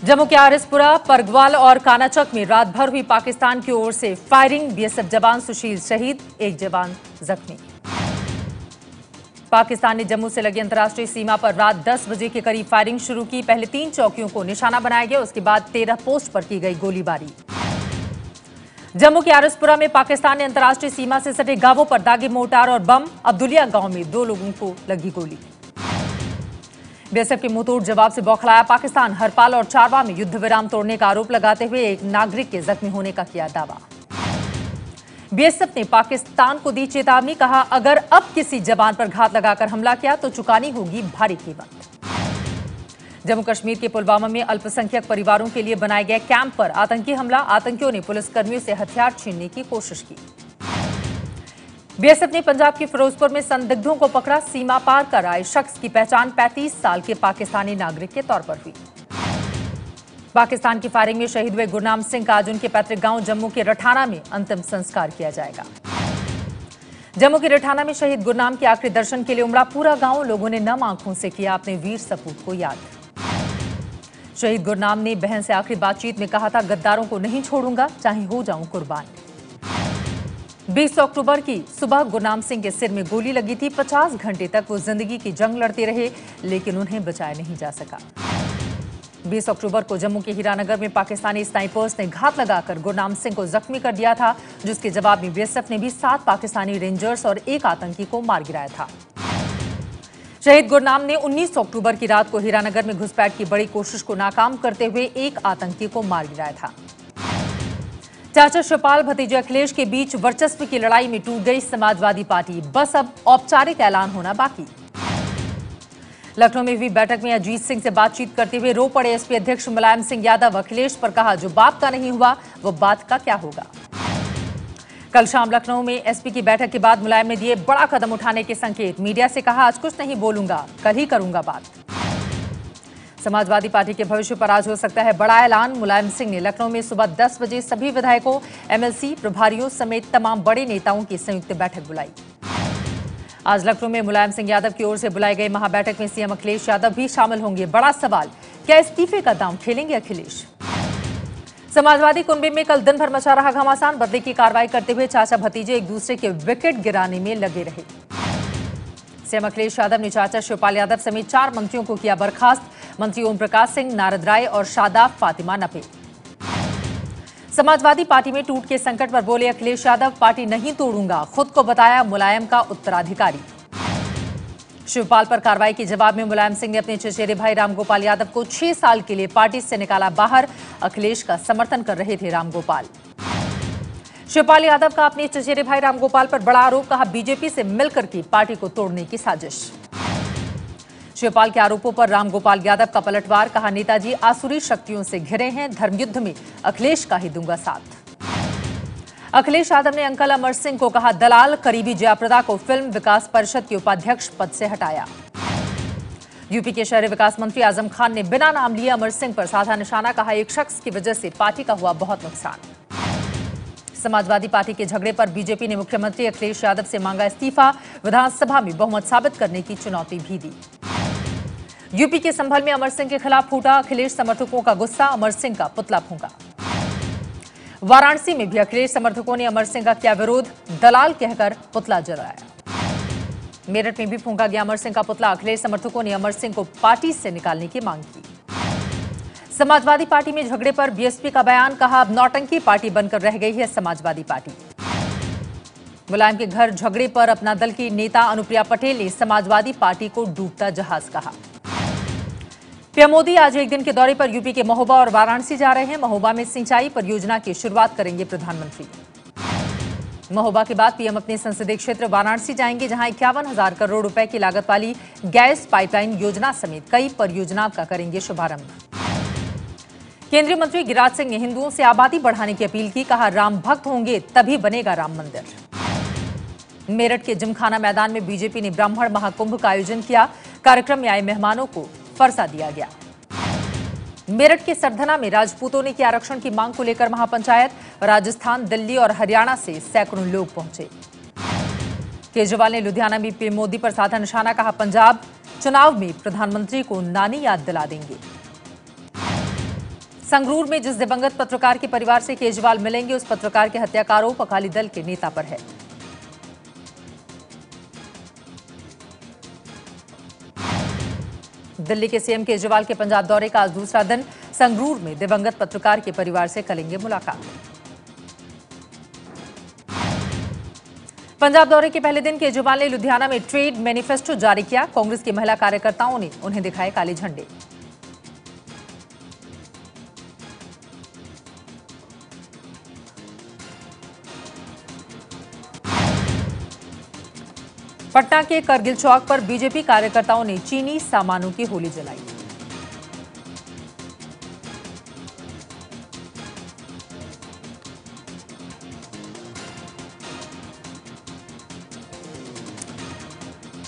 जम्मू के आरिसपुरा, परगवाल और कानाचक में रात भर हुई पाकिस्तान की ओर से फायरिंग। बीएसएफ जवान सुशील शहीद, एक जवान जख्मी। पाकिस्तान ने जम्मू से लगी अंतर्राष्ट्रीय सीमा पर रात 10 बजे के करीब फायरिंग शुरू की। पहले 3 चौकियों को निशाना बनाया गया, उसके बाद 13 पोस्ट पर की गई गोलीबारी। जम्मू के आरिसपुरा में पाकिस्तान ने अंतर्राष्ट्रीय सीमा से सटे गांवों पर दागे मोर्टार और बम। अब्दुलिया गांव में 2 लोगों को लगी गोली। बीएसएफ के मुंहतोड़ जवाब से बौखलाया पाकिस्तान। हरपाल और चारवा में युद्ध विराम तोड़ने का आरोप लगाते हुए एक नागरिक के जख्मी होने का किया दावा। बीएसएफ ने पाकिस्तान को दी चेतावनी, कहा अगर अब किसी जवान पर घात लगाकर हमला किया तो चुकानी होगी भारी कीमत। जम्मू कश्मीर के पुलवामा में अल्पसंख्यक परिवारों के लिए बनाए गए कैंप पर आतंकी हमला। आतंकियों ने पुलिसकर्मियों से हथियार छीनने की कोशिश की। बीएसएफ ने पंजाब के फिरोजपुर में संदिग्धों को पकड़ा। सीमा पार कर आए शख्स की पहचान 35 साल के पाकिस्तानी नागरिक के तौर पर हुई। पाकिस्तान की फायरिंग में शहीद हुए गुरनाम सिंह का आज उनके पैतृक गांव जम्मू के रठाना में अंतिम संस्कार किया जाएगा। जम्मू के रठाना में शहीद गुरनाम के आखिरी दर्शन के लिए उमड़ा पूरा गांव। लोगों ने नम आंखों से किया अपने वीर सपूत को याद। शहीद गुरनाम ने बहन से आखिरी बातचीत में कहा था, गद्दारों को नहीं छोड़ूंगा, चाहे हो जाऊं कुर्बान। 20 अक्टूबर की सुबह गुरनाम सिंह के सिर में गोली लगी थी। 50 घंटे तक वो जिंदगी की जंग लड़ते रहे, लेकिन उन्हें बचाया नहीं जा सका। 20 अक्टूबर को जम्मू के हीरानगर में पाकिस्तानी स्नाइपर्स ने घात लगाकर गुरनाम सिंह को जख्मी कर दिया था, जिसके जवाब में बीएसएफ ने भी 7 पाकिस्तानी रेंजर्स और 1 आतंकी को मार गिराया था। शहीद गुरनाम ने 19 अक्टूबर की रात को हीरानगर में घुसपैठ की बड़ी कोशिश को नाकाम करते हुए 1 आतंकी को मार गिराया था। चाचा शिवपाल भतीजे अखिलेश के बीच वर्चस्व की लड़ाई में टूट गई समाजवादी पार्टी। बस अब औपचारिक ऐलान होना बाकी। लखनऊ में हुई बैठक में अजीत सिंह से बातचीत करते हुए रो पड़े एसपी अध्यक्ष मुलायम सिंह यादव। अखिलेश पर कहा, जो बाप का नहीं हुआ वो बात का क्या होगा। कल शाम लखनऊ में एसपी की बैठक के बाद मुलायम ने दिए बड़ा कदम उठाने के संकेत। मीडिया से कहा, आज कुछ नहीं बोलूंगा, कल ही करूंगा बात। समाजवादी पार्टी के भविष्य पर आज हो सकता है बड़ा ऐलान। मुलायम सिंह ने लखनऊ में सुबह 10 बजे सभी विधायकों, एमएलसी, प्रभारियों समेत तमाम बड़े नेताओं की संयुक्त बैठक बुलाई। आज लखनऊ में मुलायम सिंह यादव की ओर से बुलाई गई महाबैठक में सीएम अखिलेश यादव भी शामिल होंगे। बड़ा सवाल, क्या इस्तीफे का दाम ठेलेंगे अखिलेश। समाजवादी कुनबे में कल दिन भर मचा रहा घमासान। बदले की कार्रवाई करते हुए चाचा भतीजे एक दूसरे के विकेट गिराने में लगे रहे। सीएम अखिलेश यादव ने चाचा शिवपाल यादव समेत 4 मंत्रियों को किया बर्खास्त। मंत्री ओम प्रकाश सिंह, नारद राय और शादाब फातिमा नपे। समाजवादी पार्टी में टूट के संकट पर बोले अखिलेश यादव, पार्टी नहीं तोड़ूंगा, खुद को बताया मुलायम का उत्तराधिकारी। शिवपाल पर कार्रवाई के जवाब में मुलायम सिंह ने अपने चचेरे भाई रामगोपाल यादव को 6 साल के लिए पार्टी से निकाला बाहर। अखिलेश का समर्थन कर रहे थे रामगोपाल। शिवपाल यादव का अपने चचेरे भाई रामगोपाल पर बड़ा आरोप, कहा बीजेपी से मिलकर की पार्टी को तोड़ने की साजिश। शिवपाल के आरोपों पर रामगोपाल यादव का पलटवार, कहा नेताजी आसुरी शक्तियों से घिरे हैं, धर्मयुद्ध में अखिलेश का ही दूंगा साथ। अखिलेश यादव ने अंकल अमर सिंह को कहा दलाल, करीबी जयाप्रदा को फिल्म विकास परिषद के उपाध्यक्ष पद से हटाया। यूपी के शहरी विकास मंत्री आजम खान ने बिना नाम लिए अमर सिंह पर साधा निशाना, कहा एक शख्स की वजह से पार्टी का हुआ बहुत नुकसान। समाजवादी पार्टी के झगड़े पर बीजेपी ने मुख्यमंत्री अखिलेश यादव से मांगा इस्तीफा। विधानसभा में बहुमत साबित करने की चुनौती भी दी। यूपी के संभल में अमर सिंह के खिलाफ फूटा अखिलेश समर्थकों का गुस्सा, अमर सिंह का पुतला फूंका। वाराणसी में भी अखिलेश समर्थकों ने अमर सिंह का किया विरोध, दलाल कहकर पुतला जलाया। मेरठ में भी फूंका गया अमर सिंह का पुतला। अखिलेश समर्थकों ने अमर सिंह को पार्टी से निकालने की मांग की। समाजवादी पार्टी में झगड़े पर बीएसपी का बयान, कहा अब नौटंकी पार्टी बनकर रह गई है समाजवादी पार्टी। मुलायम के घर झगड़े पर अपना दल की नेता अनुप्रिया पटेल ने समाजवादी पार्टी को डूबता जहाज कहा। पीएम मोदी आज एक दिन के दौरे पर यूपी के महोबा और वाराणसी जा रहे हैं। महोबा में सिंचाई परियोजना की शुरुआत करेंगे प्रधानमंत्री। महोबा के बाद पीएम अपने संसदीय क्षेत्र वाराणसी जाएंगे, जहां 51,000 करोड़ रुपए की लागत वाली गैस पाइपलाइन योजना समेत कई परियोजनाओं का करेंगे शुभारंभ। केंद्रीय मंत्री गिरिराज सिंह ने हिंदुओं से आबादी बढ़ाने की अपील की, कहा राम भक्त होंगे तभी बनेगा राम मंदिर। मेरठ के जिमखाना मैदान में बीजेपी ने ब्राह्मण महाकुंभ का आयोजन किया। कार्यक्रम में आए मेहमानों को फरसा दिया गया। मेरठ के सरधना में राजपूतों ने की आरक्षण की मांग को लेकर महापंचायत। राजस्थान, दिल्ली और हरियाणा से सैकड़ों लोग पहुंचे। केजरीवाल ने लुधियाना में पीएम मोदी पर साधा निशाना, कहा पंजाब चुनाव में प्रधानमंत्री को नानी याद दिला देंगे। संगरूर में जिस दिवंगत पत्रकार के परिवार से केजरीवाल मिलेंगे, उस पत्रकार के हत्या का आरोप अकाली दल के नेता पर है। दिल्ली के सीएम केजरीवाल के पंजाब दौरे का आज दूसरा दिन। संगरूर में दिवंगत पत्रकार के परिवार से करेंगे मुलाकात। पंजाब दौरे के पहले दिन केजरीवाल ने लुधियाना में ट्रेड मैनिफेस्टो जारी किया। कांग्रेस की महिला कार्यकर्ताओं ने उन्हें दिखाए काले झंडे। पटना के करगिल चौक पर बीजेपी कार्यकर्ताओं ने चीनी सामानों की होली जलाई।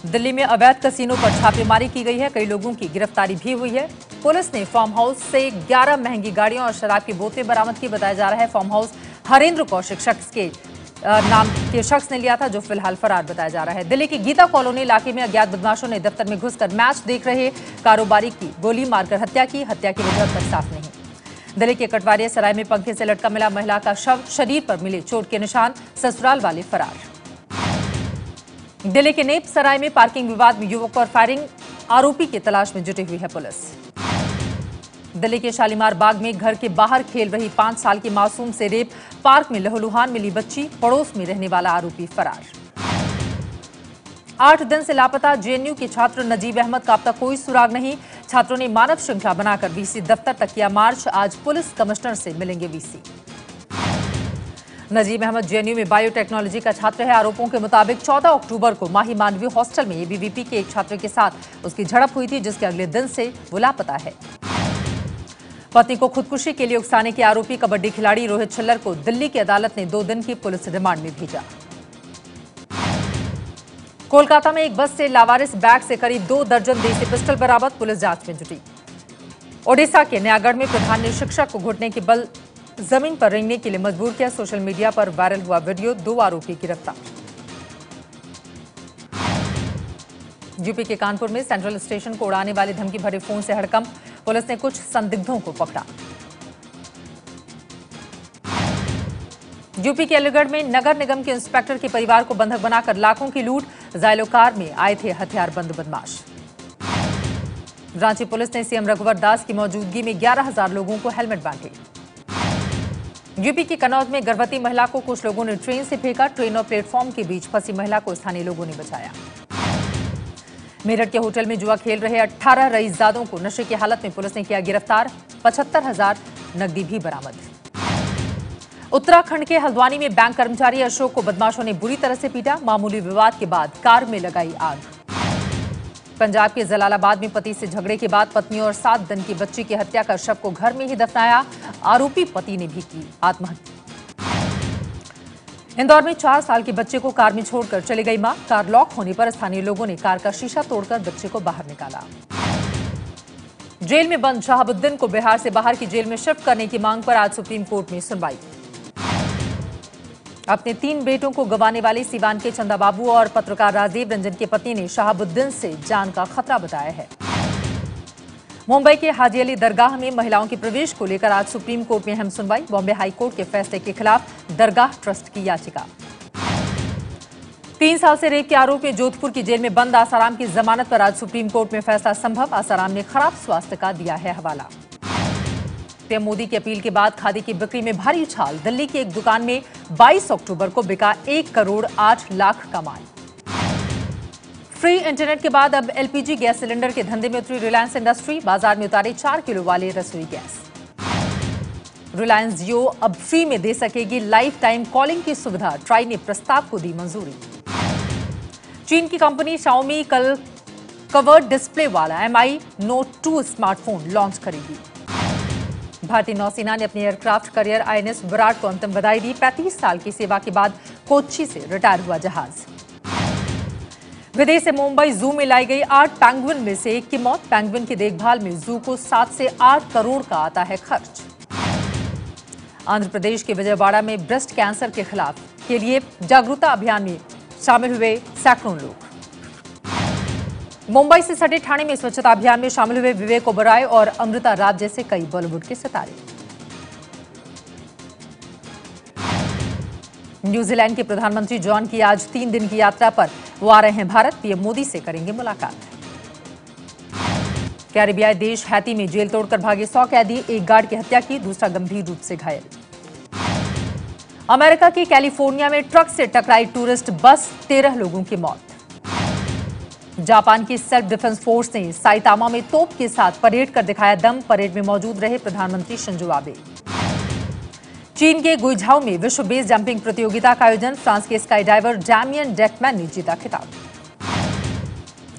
दिल्ली में अवैध कसीनो पर छापेमारी की गई है। कई लोगों की गिरफ्तारी भी हुई है। पुलिस ने फार्म हाउस से 11 महंगी गाड़ियां और शराब की बोतलें बरामद की। बताया जा रहा है फार्म हाउस हरेंद्र कौशिक नाम के शख्स ने लिया था, जो फिलहाल फरार बताया जा रहा है। दिल्ली की गीता कॉलोनी इलाके में अज्ञात बदमाशों ने दफ्तर में घुसकर मैच देख रहे कारोबारी की गोली मारकर हत्या की। हत्या की वजह तक साफ नहीं। दिल्ली के कटवारिया सराय में पंखे से लटका मिला महिला का शव, शरीर पर मिले चोट के निशान, ससुराल वाले फरार। दिल्ली के नेप सराय में पार्किंग विवाद में युवक और फायरिंग आरोपी की तलाश में जुटी हुई है पुलिस। दिल्ली के शालीमार बाग में घर के बाहर खेल रही 5 साल की मासूम से रेप, पार्क में लहूलुहान मिली बच्ची, पड़ोस में रहने वाला आरोपी फरार। 8 दिन से लापता जेएनयू के छात्र नजीब अहमद का अब तक कोई सुराग नहीं। छात्रों ने मानव श्रृंखला बनाकर वीसी दफ्तर तक किया मार्च। आज पुलिस कमिश्नर से मिलेंगे वीसी। नजीब अहमद जेएनयू में बायोटेक्नोलॉजी का छात्र है। आरोपों के मुताबिक 14 अक्टूबर को माही मानवीय हॉस्टल में एबीवीपी के एक छात्र के साथ उसकी झड़प हुई थी, जिसके अगले दिन से वो लापता है। पत्नी को खुदकुशी के लिए उकसाने के आरोपी कबड्डी खिलाड़ी रोहित छिल्लर को दिल्ली की अदालत ने 2 दिन की पुलिस रिमांड में भेजा। कोलकाता में एक बस से लावारिस बैग से करीब 2 दर्जन देसी पिस्टल बरामद, पुलिस जांच में जुटी। ओडिशा के नयागढ़ में प्रधान ने शिक्षक को घुटने के बल जमीन पर रेंगने के लिए मजबूर किया। सोशल मीडिया पर वायरल हुआ वीडियो, 2 आरोपी गिरफ्तार। यूपी के कानपुर में सेंट्रल स्टेशन को उड़ाने वाले धमकी भरे फोन से हड़कंप, पुलिस ने कुछ संदिग्धों को पकड़ा। यूपी के अलीगढ़ में नगर निगम के इंस्पेक्टर के परिवार को बंधक बनाकर लाखों की लूट, जायलो कार में आए थे हथियारबंद बदमाश। रांची पुलिस ने सीएम रघुवर दास की मौजूदगी में 11,000 लोगों को हेलमेट बांटे। यूपी के कन्नौज में गर्भवती महिला को कुछ लोगों ने ट्रेन से फेंका। ट्रेन और प्लेटफॉर्म के बीच फंसी महिला को स्थानीय लोगों ने बचाया। मेरठ के होटल में जुआ खेल रहे 18 रईसजादों को नशे की हालत में पुलिस ने किया गिरफ्तार। 75,000 नकदी भी बरामद। उत्तराखंड के हल्द्वानी में बैंक कर्मचारी अशोक को बदमाशों ने बुरी तरह से पीटा। मामूली विवाद के बाद कार में लगाई आग। पंजाब के जलालाबाद में पति से झगड़े के बाद पत्नी और 7 दिन की बच्ची की हत्या कर शव को घर में ही दफनाया। आरोपी पति ने भी की आत्महत्या। इंदौर में 4 साल के बच्चे को कार में छोड़कर चली गई मां। कार लॉक होने पर स्थानीय लोगों ने कार का शीशा तोड़कर बच्चे को बाहर निकाला। जेल में बंद शहाबुद्दीन को बिहार से बाहर की जेल में शिफ्ट करने की मांग पर आज सुप्रीम कोर्ट में सुनवाई। अपने 3 बेटों को गंवाने वाले सीवान के चंदा बाबू और पत्रकार राजीव रंजन के पति ने शहाबुद्दीन से जान का खतरा बताया है। मुंबई के हाजी अली दरगाह में महिलाओं के प्रवेश को लेकर आज सुप्रीम कोर्ट में अहम सुनवाई। बॉम्बे हाई कोर्ट के फैसले के खिलाफ दरगाह ट्रस्ट की याचिका। 3 साल से रेप के आरोप में जोधपुर की जेल में बंद आसाराम की जमानत पर आज सुप्रीम कोर्ट में फैसला संभव। आसाराम ने खराब स्वास्थ्य का दिया है हवाला। पीएम मोदी की अपील के बाद खादी की बिक्री में भारी उछाल। दिल्ली की एक दुकान में 22 अक्टूबर को बिका 1 करोड़ 8 लाख का माल। फ्री इंटरनेट के बाद अब एलपीजी गैस सिलेंडर के धंधे में उतरी रिलायंस इंडस्ट्री। बाजार में उतारे 4 किलो वाले रसोई गैस। रिलायंस जियो अब फ्री में दे सकेगी लाइफ टाइम कॉलिंग की सुविधा। ट्राई ने प्रस्ताव को दी मंजूरी। चीन की कंपनी शाओमी कल कवर्ड डिस्प्ले वाला MI Note 2 स्मार्टफोन लॉन्च करेगी। भारतीय नौसेना ने अपने एयरक्राफ्ट करियर INS विराट को अंतिम बधाई दी। 35 साल की सेवा के बाद कोच्चि से रिटायर हुआ जहाज। विदेश से मुंबई जू में लाई गई 8 पेंगुइन में से 1 की मौत। पेंगुइन की देखभाल में जू को 7 से 8 करोड़ का आता है खर्च। आंध्र प्रदेश के विजयवाड़ा में ब्रेस्ट कैंसर के खिलाफ के लिए जागरूकता अभियान में शामिल हुए सैकड़ों लोग। मुंबई से सटे ठाणे में स्वच्छता अभियान में शामिल हुए विवेक ओबेरॉय और अमृता राव जैसे कई बॉलीवुड के सितारे। न्यूजीलैंड के प्रधानमंत्री जॉन की आज 3 दिन की यात्रा पर वो आ रहे हैं भारत। पीएम मोदी से करेंगे मुलाकात। कैरिबियाई देश हैती में जेल तोड़कर भागे 100 कैदी, एक गार्ड की हत्या की, दूसरा गंभीर रूप से घायल। अमेरिका की कैलिफोर्निया में ट्रक से टकराई टूरिस्ट बस, 13 लोगों की मौत। जापान की सेल्फ डिफेंस फोर्स ने साइतामा में तोप के साथ परेड कर दिखाया दम। परेड में मौजूद रहे प्रधानमंत्री शिंजो आबे। चीन के गुइझाओ में विश्व बेस जंपिंग प्रतियोगिता का आयोजन, फ्रांस के स्काई डाइवर डैमियन डेकमैन ने जीता खिताब।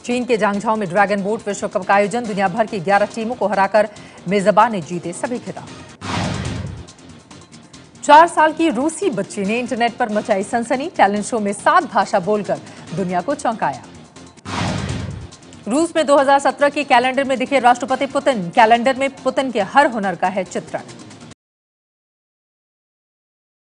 चीन के जांगझाओ में ड्रैगन बोट विश्व कप का आयोजन, दुनिया भर की 11 टीमों को हराकर मेजबान ने जीते सभी खिताब। 4 साल की रूसी बच्ची ने इंटरनेट पर मचाई सनसनी, टैलेंट शो में 7 भाषा बोलकर दुनिया को चौंकाया। रूस में 2017 के कैलेंडर में दिखे राष्ट्रपति पुतिन, कैलेंडर में पुतिन के हर हुनर का है चित्रण।